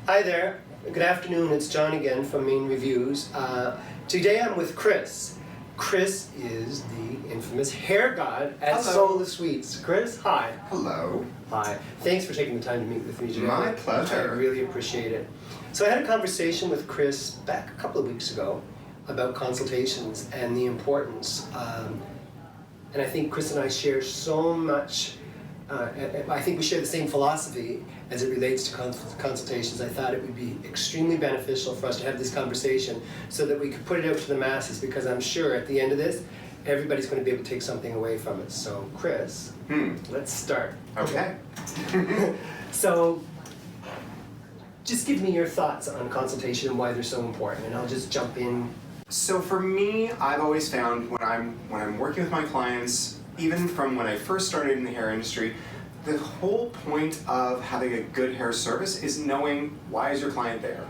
Hi there. Good afternoon. It's John again from Main Reviews. Today I'm with Chris. Chris is the infamous hair god at Sola Suites. Chris, hi. Hello. Hi. Thanks for taking the time to meet with me today. My pleasure. I really appreciate it. So I had a conversation with Chris back a couple of weeks ago about consultations and the importance. And I think Chris and I share so much. I think we share the same philosophy as it relates to consultations. I thought it would be extremely beneficial for us to have this conversation so that we could put it out to the masses, because I'm sure at the end of this, everybody's going to be able to take something away from it. So, Chris, let's start. Okay. So, just give me your thoughts on consultation and why they're so important, and I'll just jump in. So for me, I've always found when I'm working with my clients, even from when I first started in the hair industry, the whole point of having a good hair service is knowing, why is your client there?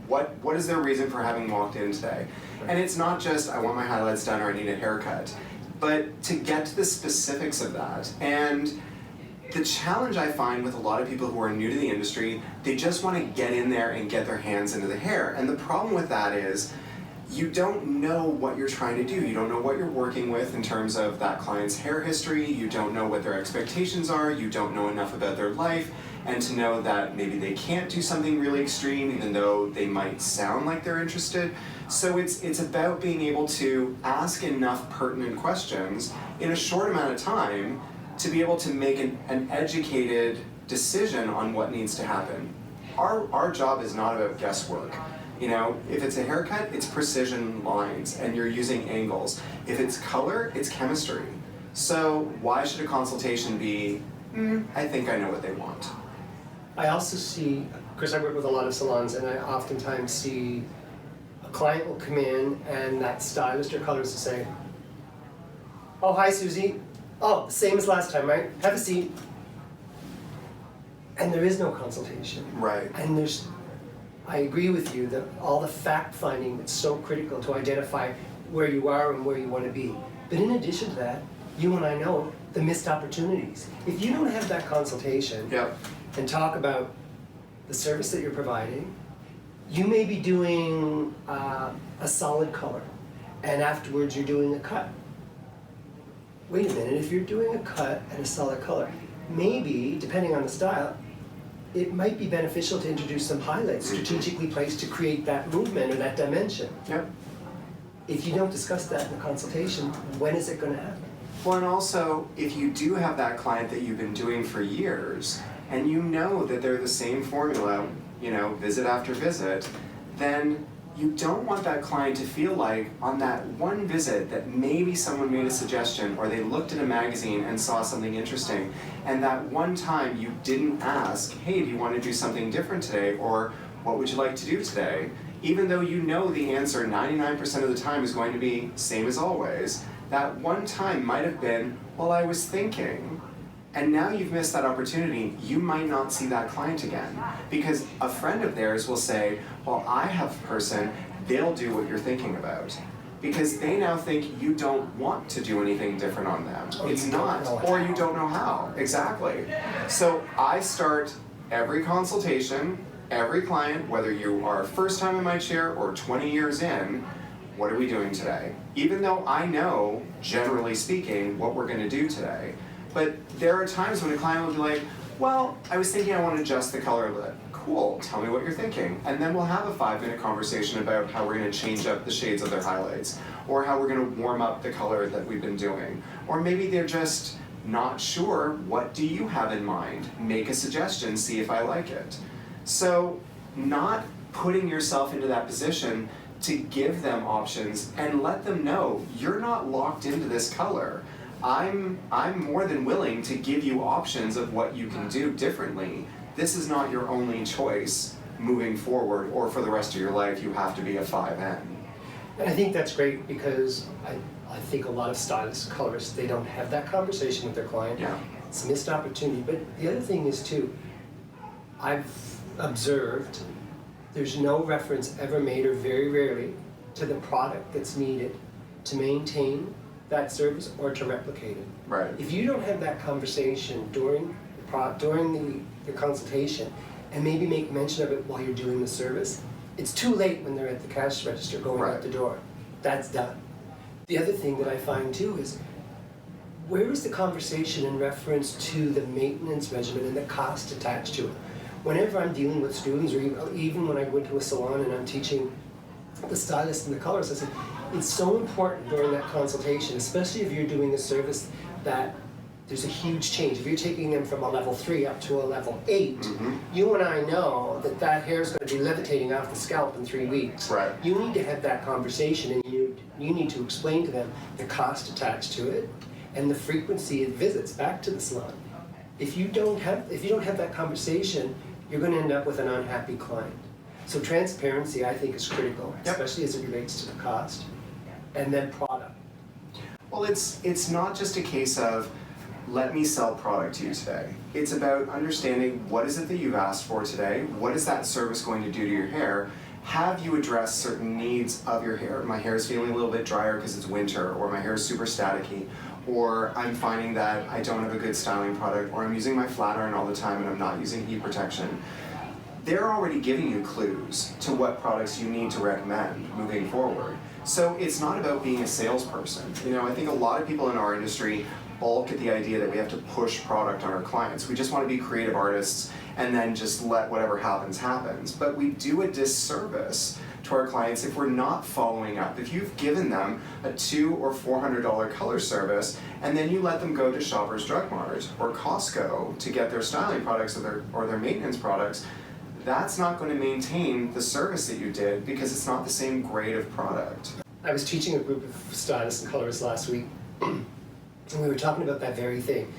What is their reason for having walked in today? And it's not just, I want my highlights done or I need a haircut, but to get to the specifics of that. And the challenge I find with a lot of people who are new to the industry, they just want to get in there and get their hands into the hair. And the problem with that is, you don't know what you're trying to do. You don't know what you're working with in terms of that client's hair history. You don't know what their expectations are. You don't know enough about their life. And to know that maybe they can't do something really extreme, even though they might sound like they're interested. So it's about being able to ask enough pertinent questions in a short amount of time to be able to make an educated decision on what needs to happen. Our job is not about guesswork. You know, if it's a haircut, it's precision lines and you're using angles. If it's color, it's chemistry. So why should a consultation be, I think I know what they want? I also see, Chris, I work with a lot of salons, and I oftentimes see a client will come in and that stylist or colorist will say, "Oh, hi, Susie. Oh, same as last time, right? Have a seat." And there is no consultation. Right. And I agree with you that all the fact finding is so critical to identify where you are and where you want to be. But in addition to that, you and I know the missed opportunities. If you don't have that consultation and talk about the service that you're providing, you may be doing a solid color, and afterwards you're doing a cut. Wait a minute, if you're doing a cut and a solid color, maybe, depending on the style, it might be beneficial to introduce some highlights strategically placed to create that movement or that dimension. Yep. If you don't discuss that in the consultation, when is it going to happen? Well, and also, if you do have that client that you've been doing for years, and you know that they're the same formula, visit after visit, then you don't want that client to feel like on that one visit that maybe someone made a suggestion or they looked at a magazine and saw something interesting, and that one time you didn't ask, hey, do you want to do something different today, or what would you like to do today? Even though you know the answer 99% of the time is going to be same as always, that one time might have been, well, I was thinking. And now you've missed that opportunity, you might not see that client again. Because a friend of theirs will say, well, I have a person, they'll do what you're thinking about. Because they now think you don't want to do anything different on them. It's not, or you don't know how. Exactly. So I start every consultation, every client, whether you are first time in my chair or 20 years in, what are we doing today? Even though I know, generally speaking, what we're gonna do today. But there are times when a client will be like, well, I was thinking I want to adjust the color a bit. Cool, tell me what you're thinking. And then we'll have a 5-minute conversation about how we're going to change up the shades of their highlights, or how we're going to warm up the color that we've been doing. Or maybe they're just not sure, what do you have in mind? Make a suggestion, see if I like it. So not putting yourself into that position to give them options and let them know you're not locked into this color. I'm more than willing to give you options of what you can do differently. This is not your only choice moving forward, or for the rest of your life you have to be a 5N. And I think that's great, because I think a lot of stylists, colorists, they don't have that conversation with their client. Yeah. It's a missed opportunity. But the other thing is too, I've observed there's no reference ever made, or very rarely, to the product that's needed to maintain that service or to replicate it. Right. If you don't have that conversation during the consultation, and maybe make mention of it while you're doing the service. It's too late when they're at the cash register going out the door. That's done. The other thing that I find too is, where is the conversation in reference to the maintenance regimen and the cost attached to it? Whenever I'm dealing with students, or even when I go into a salon and I'm teaching the stylist and the colorist, I said, it's so important during that consultation, especially if you're doing a service that there's a huge change. If you're taking them from a level 3 up to a level 8, you and I know that that hair is going to be levitating off the scalp in 3 weeks. Right. You need to have that conversation, and you need to explain to them the cost attached to it and the frequency of visits back to the salon. If you don't have that conversation, you're going to end up with an unhappy client. So transparency, I think, is critical, especially as it relates to the cost, and then product. Well, it's not just a case of, let me sell product to you today. It's about understanding, what is it that you've asked for today? What is that service going to do to your hair? Have you addressed certain needs of your hair? My hair is feeling a little bit drier because it's winter, or my hair is super staticky, or I'm finding that I don't have a good styling product, or I'm using my flat iron all the time and I'm not using heat protection. They're already giving you clues to what products you need to recommend moving forward. So it's not about being a salesperson. You know, I think a lot of people in our industry balk at the idea that we have to push product on our clients. We just want to be creative artists and then just let whatever happens happens. But we do a disservice to our clients if we're not following up. If you've given them a $200 or $400 color service and then you let them go to Shoppers Drug Mart or Costco to get their styling products or their maintenance products, that's not going to maintain the service that you did, because it's not the same grade of product. I was teaching a group of stylists and colorists last week, and we were talking about that very thing.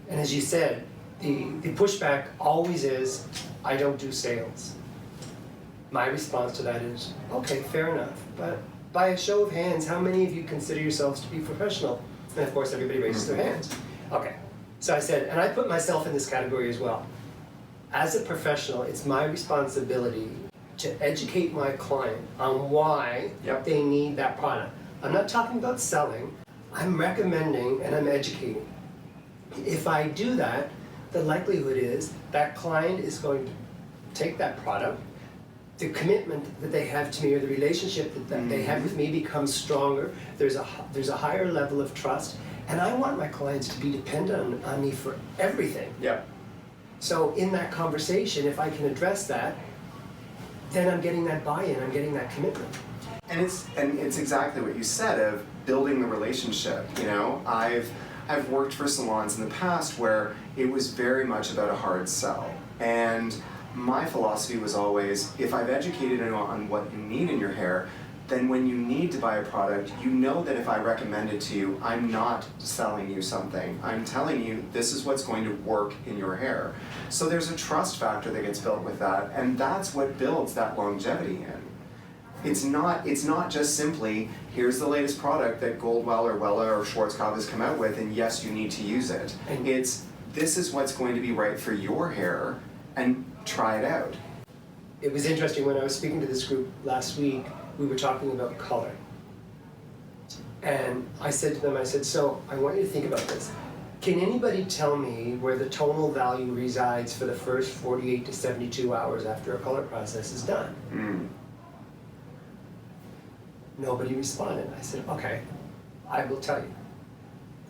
And as you said, the pushback always is, I don't do sales. My response to that is, okay, fair enough, but by a show of hands, how many of you consider yourselves to be professional? And of course, everybody raises their hands. Okay, so I said, and I put myself in this category as well. As a professional, it's my responsibility to educate my client on why they need that product. I'm not talking about selling, I'm recommending and I'm educating. If I do that, the likelihood is that client is going to take that product, the commitment that they have to me, or the relationship that they have with me, becomes stronger. There's a higher level of trust, and I want my clients to be dependent on me for everything. So in that conversation, if I can address that, then I'm getting that buy-in, I'm getting that commitment. And it's exactly what you said of building the relationship. You know, I've worked for salons in the past where it was very much about a hard sell. And my philosophy was always, if I've educated you on what you need in your hair, then when you need to buy a product, you know that if I recommend it to you, I'm not selling you something. I'm telling you this is what's going to work in your hair. So there's a trust factor that gets built with that, and that's what builds that longevity in. It's not just simply, here's the latest product that Goldwell or Wella or Schwarzkopf has come out with, and yes, you need to use it. It's, this is what's going to be right for your hair, and try it out. It was interesting, when I was speaking to this group last week, we were talking about color. And I said to them, I said, so I want you to think about this. Can anybody tell me where the tonal value resides for the first 48 to 72 hours after a color process is done? Nobody responded. I said, okay, I will tell you.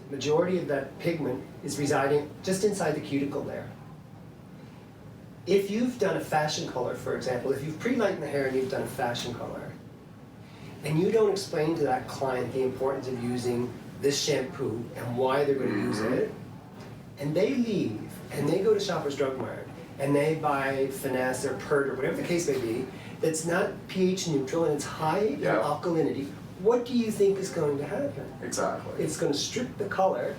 The majority of that pigment is residing just inside the cuticle layer. If you've done a fashion color, for example, if you've pre-lightened the hair and you've done a fashion color, and you don't explain to that client the importance of using this shampoo and why they're going to use it, and they leave and they go to Shoppers Drug Mart and they buy Finesse or Pert or whatever the case may be, that's not pH neutral and it's high in alkalinity, what do you think is going to happen? Exactly. It's going to strip the color,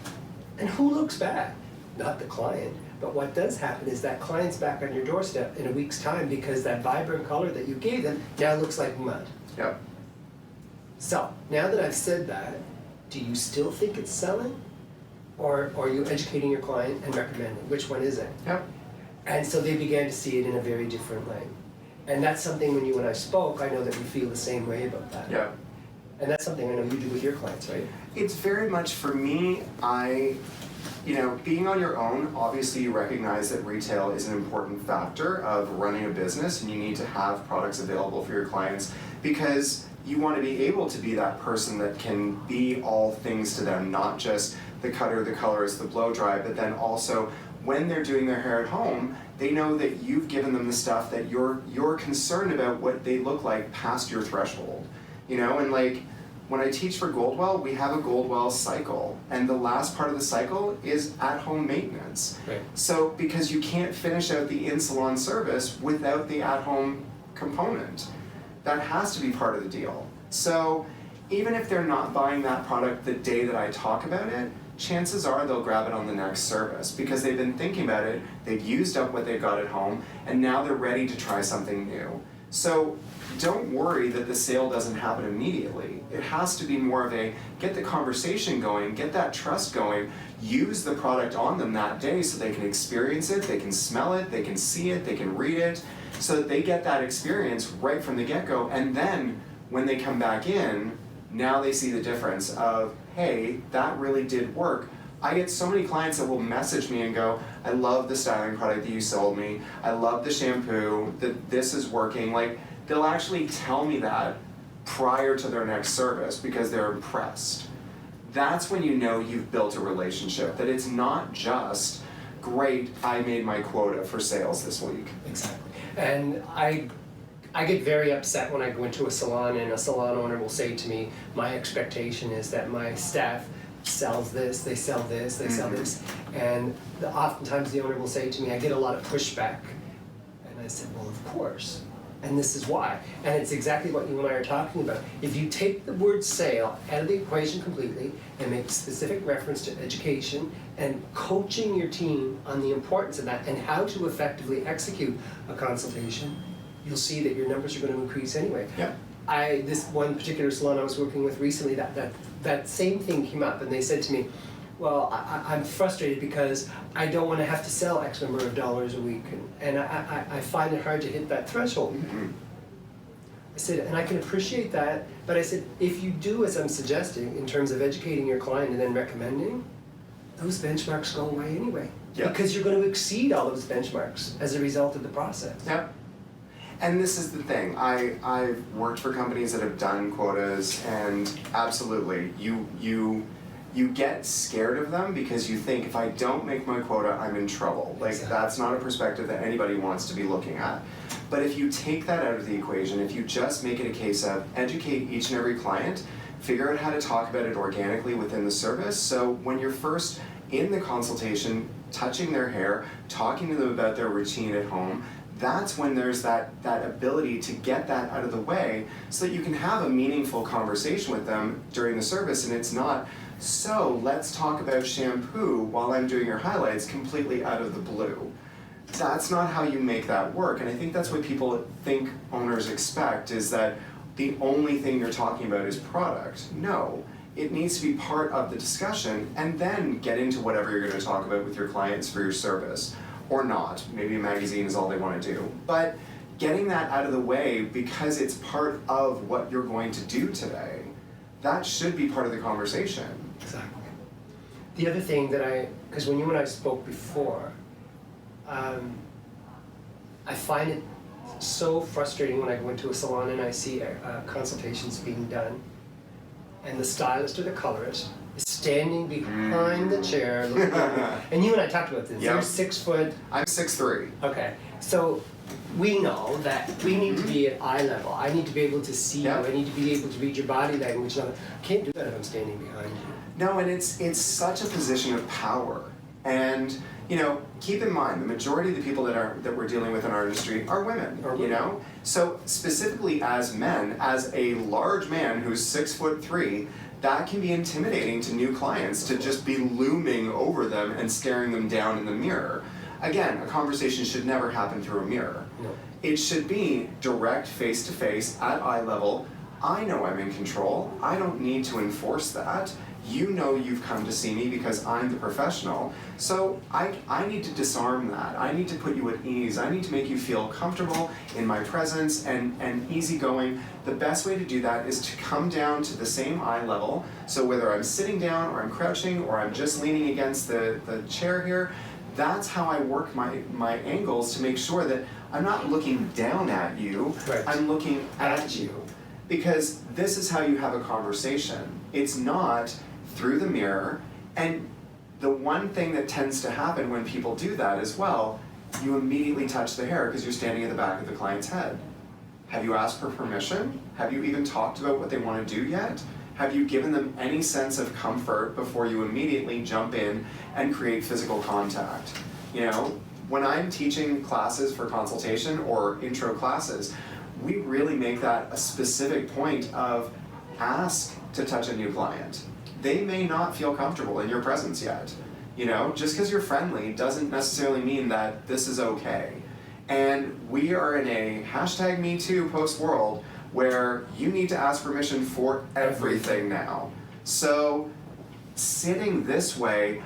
and who looks bad? Not the client. But what does happen is that client's back on your doorstep in a week's time because that vibrant color that you gave them now looks like mud. So, now that I've said that, do you still think it's selling? Or are you educating your client and recommending? Which one is it? And so they began to see it in a very different light. And that's something, when you and I spoke, I know that we feel the same way about that. And that's something I know you do with your clients, right? It's very much, for me, being on your own, obviously you recognize that retail is an important factor of running a business, and you need to have products available for your clients because you want to be able to be that person that can be all things to them, not just the cutter, the colorist, the blow dry, but then also when they're doing their hair at home, they know that you've given them the stuff that you're concerned about what they look like past your threshold. And like when I teach for Goldwell, we have a Goldwell cycle, and the last part of the cycle is at-home maintenance. Right. So because you can't finish out the in-salon service without the at-home component. That has to be part of the deal. So even if they're not buying that product the day that I talk about it, chances are they'll grab it on the next service because they've been thinking about it, they've used up what they've got at home, and now they're ready to try something new. So don't worry that the sale doesn't happen immediately. It has to be more of a get the conversation going, get that trust going, use the product on them that day so they can experience it, they can smell it, they can see it, they can read it, so that they get that experience right from the get-go. And then when they come back in, now they see the difference of, hey, that really did work. I get so many clients that will message me and go, I love the styling product that you sold me, I love the shampoo, that this is working. Like, they'll actually tell me that prior to their next service because they're impressed. That's when you know you've built a relationship, that it's not just, great, I made my quota for sales this week. Exactly. And I get very upset when I go into a salon and a salon owner will say to me, my expectation is that my staff sells this, they sell this, they sell this. And oftentimes the owner will say to me, I get a lot of pushback. And I said, well, of course. And this is why. And it's exactly what you and I are talking about. If you take the word sale out of the equation completely and make specific reference to education and coaching your team on the importance of that and how to effectively execute a consultation, you'll see that your numbers are going to increase anyway. Yeah. This one particular salon I was working with recently, that same thing came up, and they said to me, well, I'm frustrated because I don't want to have to sell X number of dollars a week, and I find it hard to hit that threshold. Mm-hmm. I said, and I can appreciate that, but I said, if you do as I'm suggesting in terms of educating your client and then recommending, those benchmarks go away anyway. Yeah. Because you're going to exceed all those benchmarks as a result of the process. Yep. And this is the thing, I've worked for companies that have done quotas, and absolutely, you get scared of them because you think if I don't make my quota, I'm in trouble. Like, Exactly. That's not a perspective that anybody wants to be looking at. But if you take that out of the equation, if you just make it a case of educate each and every client, figure out how to talk about it organically within the service, so when you're first in the consultation, touching their hair, talking to them about their routine at home, that's when there's that ability to get that out of the way so that you can have a meaningful conversation with them during the service, and it's not, so let's talk about shampoo while I'm doing your highlights completely out of the blue. That's not how you make that work, and I think that's what people think owners expect, is that the only thing you're talking about is product. No, it needs to be part of the discussion, and then get into whatever you're going to talk about with your clients for your service. Or not, maybe a magazine is all they want to do. But getting that out of the way because it's part of what you're going to do today, that should be part of the conversation. Exactly. The other thing that because when you and I spoke before, I find it so frustrating when I go into a salon and I see consultations being done, and the stylist or the colorist is standing behind the chair looking over. And you and I talked about this. Yep. You're 6 foot. I'm 6'3". Okay. So we know that we need to be at eye level. I need to be able to see Yep. you. I need to be able to read your body language. I can't do that if I'm standing behind you. No, and it's such a position of power. And keep in mind, the majority of the people that we're dealing with in our industry are women. So specifically as men, as a large man who's 6'3", that can be intimidating to new clients to just be looming over them and staring them down in the mirror. Again, a conversation should never happen through a mirror. No. It should be direct, face-to-face, at eye level. I know I'm in control. I don't need to enforce that. You know you've come to see me because I'm the professional. So I need to disarm that. I need to put you at ease. I need to make you feel comfortable in my presence and easygoing. The best way to do that is to come down to the same eye level. So whether I'm sitting down or I'm crouching or I'm just leaning against the chair here, that's how I work my angles to make sure that I'm not looking down at you, Right. I'm looking at you. Because this is how you have a conversation. It's not through the mirror. And the one thing that tends to happen when people do that as well, you immediately touch the hair because you're standing at the back of the client's head. Have you asked for permission? Have you even talked about what they want to do yet? Have you given them any sense of comfort before you immediately jump in and create physical contact? You know, when I'm teaching classes for consultation or intro classes, we really make that a specific point of ask to touch a new client. They may not feel comfortable in your presence yet. You know, just because you're friendly doesn't necessarily mean that this is okay. And we are in a #MeToo post world where you need to ask permission for everything now. So sitting this way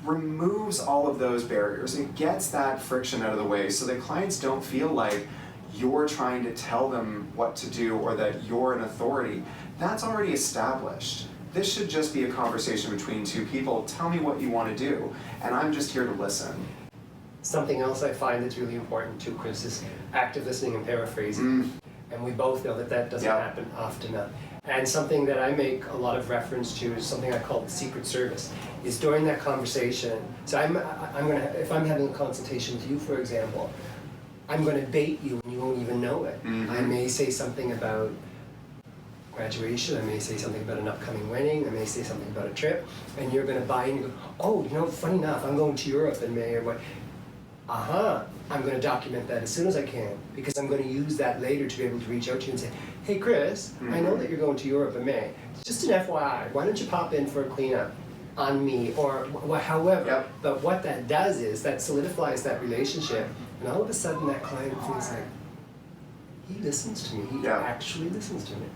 removes all of those barriers. It gets that friction out of the way so that clients don't feel like you're trying to tell them what to do or that you're an authority. That's already established. This should just be a conversation between two people. Tell me what you want to do, and I'm just here to listen. Something else I find that's really important too, Chris, is active listening and paraphrasing. And we both know that that doesn't Yep. happen often enough. And something that I make a lot of reference to is something I call the secret service. Is during that conversation, so I'm gonna, if I'm having a consultation with you, for example, I'm gonna bait you and you won't even know it. I may say something about graduation, I may say something about an upcoming wedding, I may say something about a trip, and you're gonna buy and you go, oh, you know, funny enough, I'm going to Europe in May or what. I'm going to document that as soon as I can because I'm going to use that later to be able to reach out to you and say, hey Chris, I know that you're going to Europe in May. Just an FYI, why don't you pop in for a cleanup on me or however. Yep. But what that does is that solidifies that relationship and all of a sudden that client feels like, he listens to me, he Yep. actually listens to me.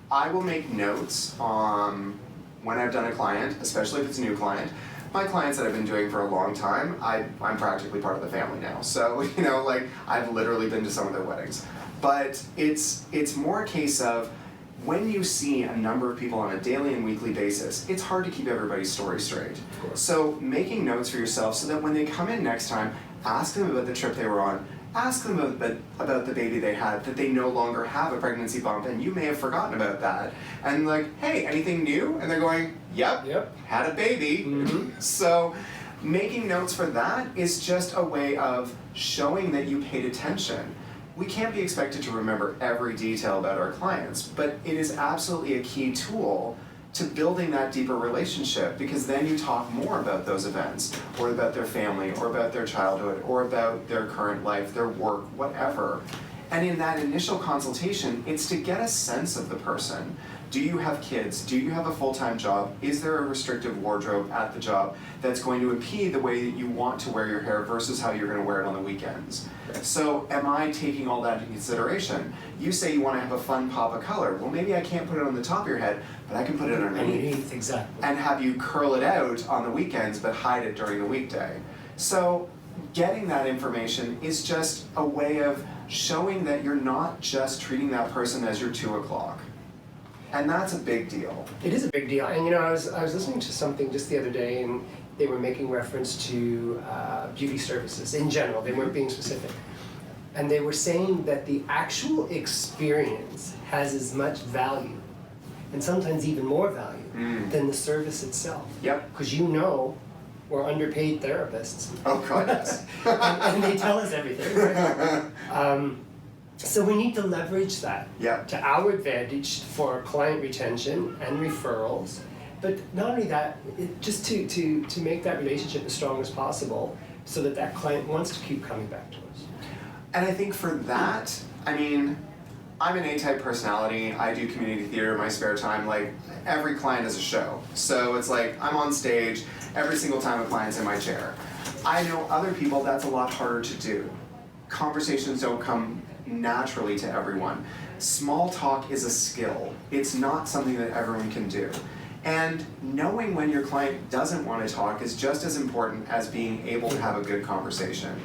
I will make notes on when I've done a client, especially if it's a new client. My clients that I've been doing for a long time, I'm practically part of the family now. So, you know, like I've literally been to some of their weddings. But it's more a case of when you see a number of people on a daily and weekly basis, it's hard to keep everybody's story straight. So making notes for yourself so that when they come in next time, ask them about the trip they were on, ask them about the baby they had, that they no longer have a pregnancy bump, and you may have forgotten about that. And like, hey, anything new? And they're going, yep. Had a baby. So making notes for that is just a way of showing that you paid attention. We can't be expected to remember every detail about our clients, but it is absolutely a key tool to building that deeper relationship because then you talk more about those events or about their family or about their childhood or about their current life, their work, whatever. And in that initial consultation, it's to get a sense of the person. Do you have kids? Do you have a full-time job? Is there a restrictive wardrobe at the job that's going to impede the way that you want to wear your hair versus how you're going to wear it on the weekends? So am I taking all that into consideration? You say you want to have a fun pop of color. Well, maybe I can't put it on the top of your head, but I can put it underneath. Exactly. And have you curl it out on the weekends but hide it during the weekday. So getting that information is just a way of showing that you're not just treating that person as your 2 o'clock. And that's a big deal. It is a big deal. And you know, I was listening to something just the other day and they were making reference to beauty services in general. They weren't being specific. And they were saying that the actual experience has as much value and sometimes even more value than the service itself. Yep. Because you know we're underpaid therapists. Oh God, yes. and they tell us everything, right? So we need to leverage that to our advantage for client retention and referrals. But not only that, just to make that relationship as strong as possible so that that client wants to keep coming back to us. And I think for that, I mean, I'm an A-type personality. I do community theater in my spare time. Like, every client is a show. So it's like, I'm on stage every single time a client's in my chair. I know other people, that's a lot harder to do. Conversations don't come naturally to everyone. small talk is a skill. It's not something that everyone can do. And knowing when your client doesn't want to talk is just as important as being able to have a good conversation.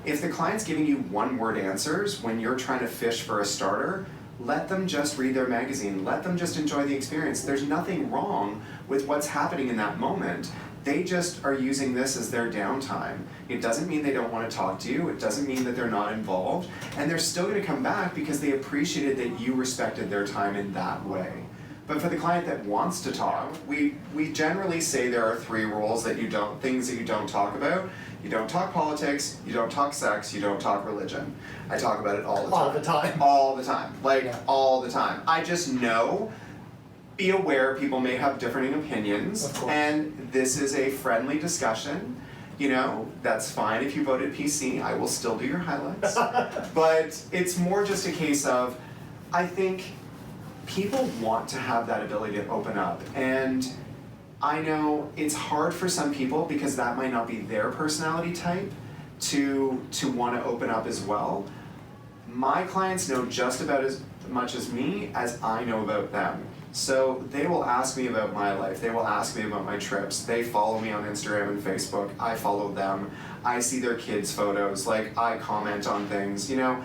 If the client's giving you one-word answers when you're trying to fish for a starter, let them just read their magazine. Let them just enjoy the experience. There's nothing wrong with what's happening in that moment. They just are using this as their downtime. It doesn't mean they don't want to talk to you. It doesn't mean that they're not involved. And they're still going to come back because they appreciated that you respected their time in that way. But for the client that wants to talk, we generally say there are 3 rules things that you don't talk about. You don't talk politics, you don't talk sex, you don't talk religion. I talk about it all the time. All the time. All the time. Yeah. All the time. I just know, be aware people may have differing opinions, Of course. and this is a friendly discussion. You know, that's fine if you voted PC, I will still do your highlights. But it's more just a case of, I think people want to have that ability to open up, and I know it's hard for some people because that might not be their personality type to want to open up as well. My clients know just about as much as me as I know about them. So they will ask me about my life, they will ask me about my trips, they follow me on Instagram and Facebook, I follow them, I see their kids' photos, like I comment on things, you know.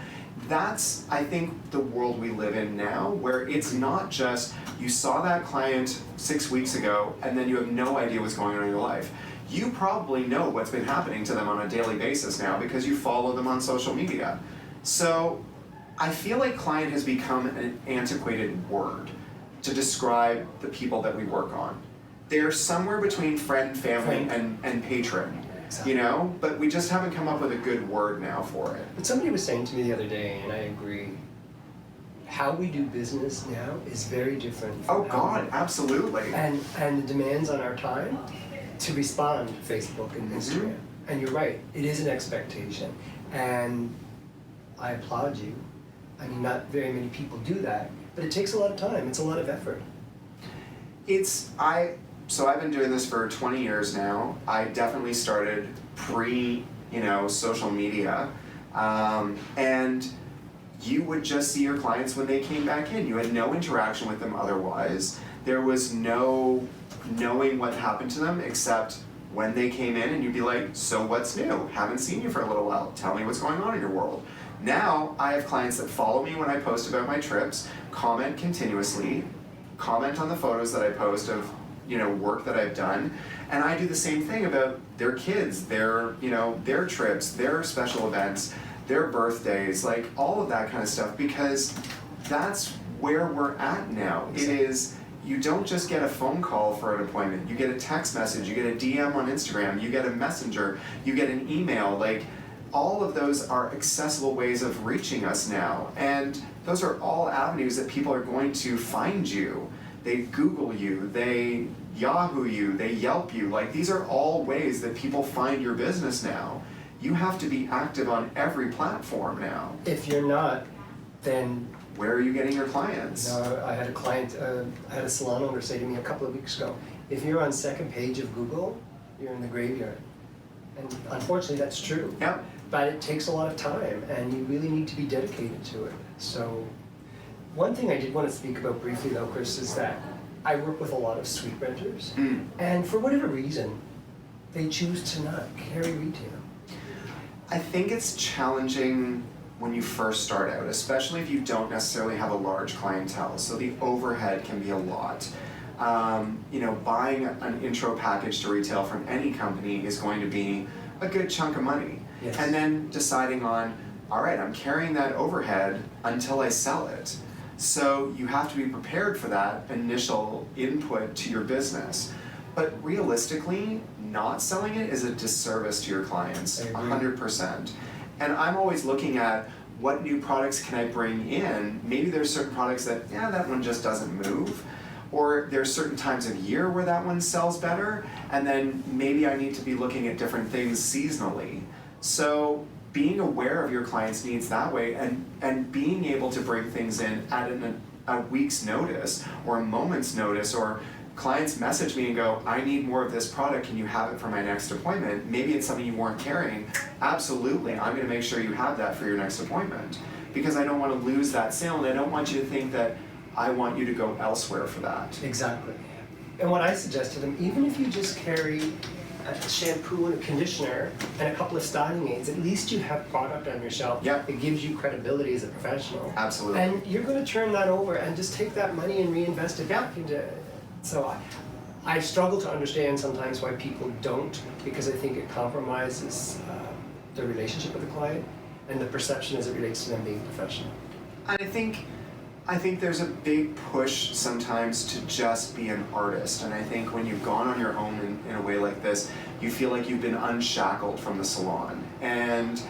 That's, I think, the world we live in now, where it's not just you saw that client 6 weeks ago and then you have no idea what's going on in your life. You probably know what's been happening to them on a daily basis now because you follow them on social media. So I feel like client has become an antiquated word to describe the people that we work on. They're somewhere between friend, family, and patron. You know, but we just haven't come up with a good word now for it. But somebody was saying to me the other day, and I agree, how we do business now is very different from Absolutely. and the demands on our time to respond to Facebook and Instagram. And you're right, it is an expectation. And I applaud you. I mean, not very many people do that, but it takes a lot of time, it's a lot of effort. So I've been doing this for 20 years now. I definitely started social media. And you would just see your clients when they came back in. You had no interaction with them otherwise. There was no knowing what happened to them except when they came in and you'd be like, so what's new? Haven't seen you for a little while. Tell me what's going on in your world. Now I have clients that follow me when I post about my trips, comment continuously, comment on the photos that I post of work that I've done, and I do the same thing about their kids, their trips, their special events, their birthdays, like all of that kind of stuff, because that's where we're at now. Exactly. It is, you don't just get a phone call for an appointment, you get a text message, you get a DM on Instagram, you get a messenger, you get an email, like all of those are accessible ways of reaching us now, and those are all avenues that people are going to find you. They Google you, they Yahoo you, they Yelp you. Like, these are all ways that people find your business now. You have to be active on every platform now. If you're not, then... Where are you getting your clients? I had a client, I had a salon owner say to me a couple of weeks ago, if you're on second page of Google, you're in the graveyard. And unfortunately, that's true. Yep. But it takes a lot of time, and you really need to be dedicated to it. So... One thing I did want to speak about briefly though, Chris, is that I work with a lot of suite renters, and for whatever reason, they choose to not carry retail. I think it's challenging when you first start out, especially if you don't necessarily have a large clientele, so the overhead can be a lot. Buying an intro package to retail from any company is going to be a good chunk of money. Yes. And then deciding on, all right, I'm carrying that overhead until I sell it. So you have to be prepared for that initial input to your business. But realistically, not selling it is a disservice to your clients, 100%. And I'm always looking at what new products can I bring in. Maybe there's certain products that, that one just doesn't move. Or there's certain times of year where that one sells better, and then maybe I need to be looking at different things seasonally. So being aware of your clients' needs that way, and being able to bring things in at a week's notice or a moment's notice, or clients message me and go, I need more of this product, can you have it for my next appointment? Maybe it's something you weren't carrying. Absolutely, I'm gonna make sure you have that for your next appointment. because I don't want to lose that sale, and I don't want you to think that I want you to go elsewhere for that. Exactly. And what I suggest to them, even if you just carry a shampoo and a conditioner and a couple of styling aids, at least you have product on your shelf. Yep. It gives you credibility as a professional. Absolutely. And you're going to turn that over and just take that money and reinvest it back into. So I struggle to understand sometimes why people don't, because I think it compromises the relationship with the client and the perception as it relates to them being professional. And I think there's a big push sometimes to just be an artist, and I think when you've gone on your own in a way like this, you feel like you've been unshackled from the salon and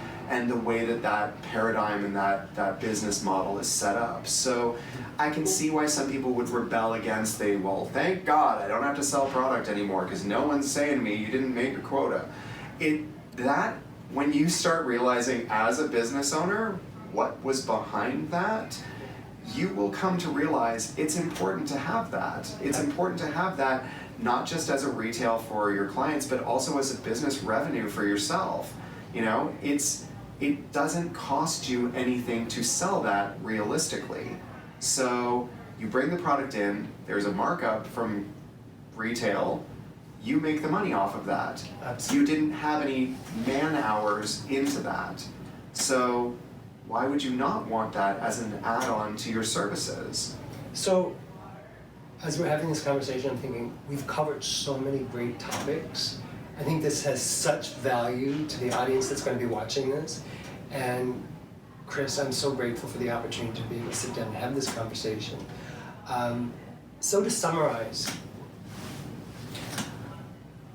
the way that paradigm and that business model is set up. So I can see why some people would rebel against well, thank God I don't have to sell product anymore because no one's saying to me you didn't make your quota. When you start realizing as a business owner what was behind that, you will come to realize it's important to have that. It's important to have that not just as a retail for your clients, but also as a business revenue for yourself. You know, it doesn't cost you anything to sell that realistically. So you bring the product in, there's a markup from retail, you make the money off of that. Absolutely. You didn't have any man hours into that. So why would you not want that as an add-on to your services? So, as we're having this conversation, I'm thinking, we've covered so many great topics. I think this has such value to the audience that's going to be watching this. And Chris, I'm so grateful for the opportunity to be able to sit down and have this conversation. So to summarize.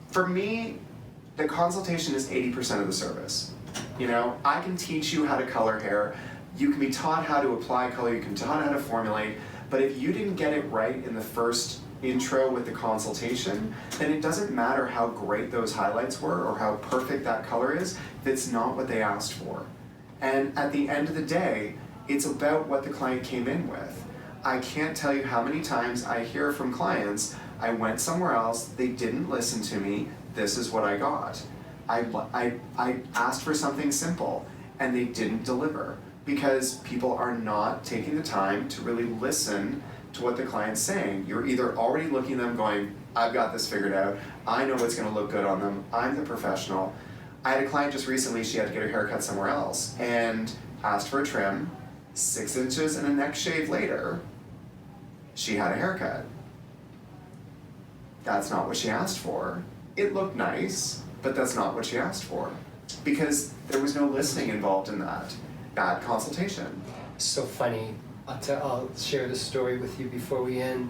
For me, the consultation is 80% of the service. You know, I can teach you how to color hair, you can be taught how to apply color, you can be taught how to formulate, but if you didn't get it right in the first intro with the consultation, then it doesn't matter how great those highlights were or how perfect that color is if it's not what they asked for. And at the end of the day, it's about what the client came in with. I can't tell you how many times I hear from clients, I went somewhere else, they didn't listen to me, this is what I got. I asked for something simple and they didn't deliver because people are not taking the time to really listen to what the client's saying. You're either already looking at them going, I've got this figured out, I know what's gonna look good on them, I'm the professional. I had a client just recently, she had to get her haircut somewhere else and asked for a trim, 6 inches and a neck shave later, she had a haircut. That's not what she asked for. It looked nice, but that's not what she asked for because there was no listening involved in that. Bad consultation. So funny. I'll share this story with you before we end.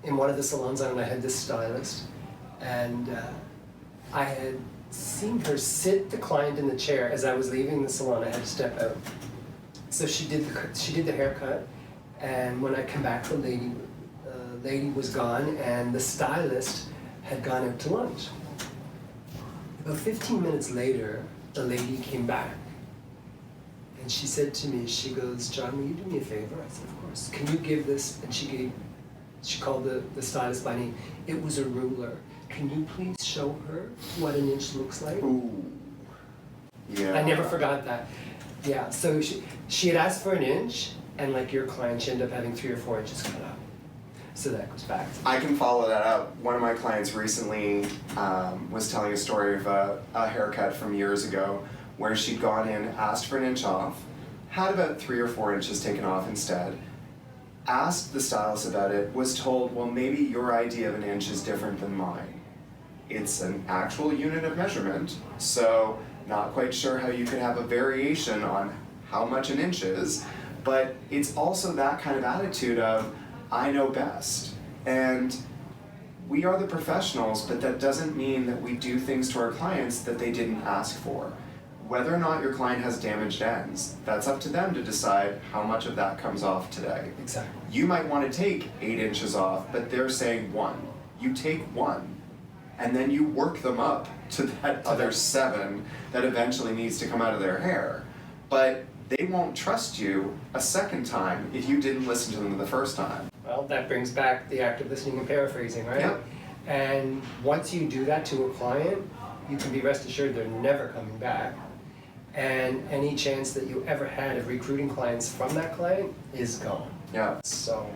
In one of the salons I had this stylist, and I had seen her sit the client in the chair as I was leaving the salon. I had to step out. So she did the haircut, and when I come back, the lady was gone, and the stylist had gone out to lunch. About 15 minutes later, the lady came back. And she said to me, she goes, John, will you do me a favor? I said, of course. Can you give this? And she called the stylist by name. It was a ruler. Can you please show her what an inch looks like? Ooh. Yeah. I never forgot that. Yeah, so she had asked for an inch, and like your client, she ended up having 3 or 4 inches cut out. So that goes back. I can follow that up. One of my clients recently was telling a story of a haircut from years ago where she'd gone in, asked for an inch off, had about 3 or 4 inches taken off instead, asked the stylist about it, was told, well, maybe your idea of an inch is different than mine. It's an actual unit of measurement, so not quite sure how you could have a variation on how much an inch is, but it's also that kind of attitude of, I know best. And we are the professionals, but that doesn't mean that we do things to our clients that they didn't ask for. Whether or not your client has damaged ends, that's up to them to decide how much of that comes off today. Exactly. You might want to take 8 inches off, but they're saying 1. You take 1, and then you work them up to that other 7 that eventually needs to come out of their hair. But they won't trust you a second time if you didn't listen to them the first time. Well, that brings back the act of listening and paraphrasing, right? Yep. And once you do that to a client, you can be rest assured they're never coming back. and any chance that you ever had of recruiting clients from that client is gone. Yeah. So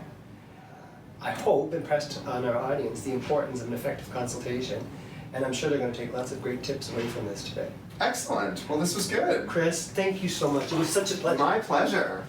I hope impressed on our audience the importance of an effective consultation, and I'm sure they're going to take lots of great tips away from this today. Excellent. Well, this was good. Chris, thank you so much. It was such a pleasure. My pleasure.